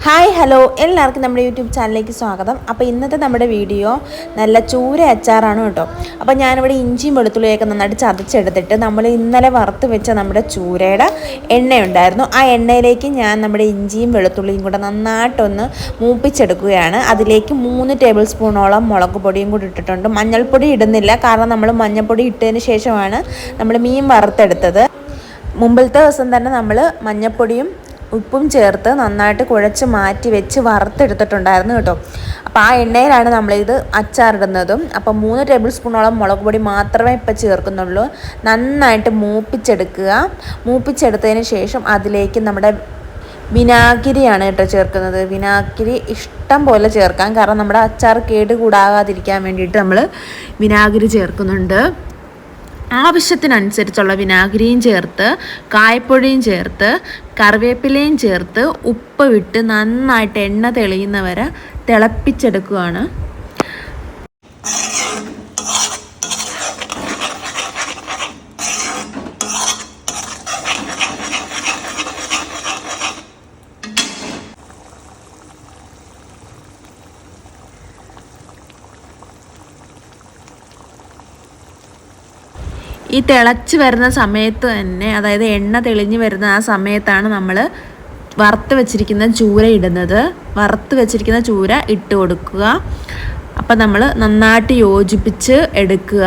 Hi hello എല്ലാവർക്കും നമ്മുടെ YouTube ചാനലിലേക്ക് സ്വാഗതം. അപ്പോൾ ഇന്നത്തെ നമ്മുടെ വീഡിയോ നല്ല ചൂര അച്ചാറാണ് കേട്ടോ. അപ്പോൾ ഞാനിവിടെ ഇഞ്ചിയും വെളുത്തുള്ളിയൊക്കെ നന്നായിട്ട് ചതച്ചെടുത്തിട്ട് നമ്മൾ ഇന്നലെ വറുത്ത് വെച്ച നമ്മുടെ ചൂരയുടെ എണ്ണയുണ്ടായിരുന്നു. ആ എണ്ണയിലേക്ക് ഞാൻ നമ്മുടെ ഇഞ്ചിയും വെളുത്തുള്ളിയും കൂടെ നന്നായിട്ടൊന്ന് മൂപ്പിച്ചെടുക്കുകയാണ്. അതിലേക്ക് 3 ടേബിൾ സ്പൂണോളം മുളക് പൊടിയും കൂടി ഇട്ടിട്ടുണ്ട്. മഞ്ഞൾപ്പൊടി ഇടുന്നില്ല, കാരണം നമ്മൾ മഞ്ഞൾപ്പൊടി ഇട്ടതിന് ശേഷമാണ് നമ്മൾ മീൻ വറുത്തെടുത്തത്. മുമ്പിലത്തെ ദിവസം തന്നെ നമ്മൾ മഞ്ഞൾപ്പൊടിയും ഉപ്പും ചേർത്ത് നന്നായിട്ട് കുഴച്ച് മാറ്റി വെച്ച് വറുത്തെടുത്തിട്ടുണ്ടായിരുന്നു കേട്ടോ. അപ്പോൾ ആ എണ്ണയിലാണ് നമ്മളിത് അച്ചാറിടുന്നതും. അപ്പോൾ 3 ടേബിൾ സ്പൂണോളം മുളക് പൊടി മാത്രമേ ഇപ്പോൾ ചേർക്കുന്നുള്ളൂ. നന്നായിട്ട് മൂപ്പിച്ചെടുത്തതിന് ശേഷം അതിലേക്ക് നമ്മുടെ വിനാഗിരിയാണ് കേട്ടോ ചേർക്കുന്നത്. വിനാഗിരി ഇഷ്ടം പോലെ ചേർക്കാം, കാരണം നമ്മുടെ അച്ചാർ കേടുകൂടാകാതിരിക്കാൻ വേണ്ടിയിട്ട് നമ്മൾ വിനാഗിരി ചേർക്കുന്നുണ്ട്. ആവശ്യത്തിനനുസരിച്ചുള്ള വിനാഗിരിയും ചേർത്ത് കായപ്പൊടിയും ചേർത്ത് കറിവേപ്പിലയും ചേർത്ത് ഉപ്പ് വിട്ട് നന്നായിട്ട് എണ്ണ തെളിയുന്നവരെ തിളപ്പിച്ചെടുക്കുകയാണ്. ഈ തിളച്ച് വരുന്ന സമയത്ത് തന്നെ, അതായത് എണ്ണ തെളിഞ്ഞ് വരുന്ന ആ സമയത്താണ് നമ്മൾ വറുത്ത് വെച്ചിരിക്കുന്ന ചൂര ഇടുന്നത്. വറുത്ത് വെച്ചിരിക്കുന്ന ചൂര ഇട്ട് കൊടുക്കുക. അപ്പം നമ്മൾ നന്നായിട്ട് യോജിപ്പിച്ച് എടുക്കുക.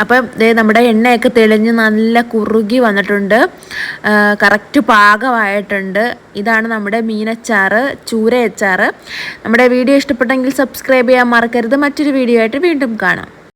അപ്പം നമ്മുടെ എണ്ണയൊക്കെ തെളിഞ്ഞ് നല്ല കുറുകി വന്നിട്ടുണ്ട്, കറക്റ്റ് പാകമായിട്ടുണ്ട്. ഇതാണ് നമ്മുടെ മീനച്ചാറ്, ചൂര അച്ചാറ്. നമ്മുടെ വീഡിയോ ഇഷ്ടപ്പെട്ടെങ്കിൽ സബ്സ്ക്രൈബ് ചെയ്യാൻ മറക്കരുത്. മറ്റൊരു വീഡിയോ ആയിട്ട് വീണ്ടും കാണാം.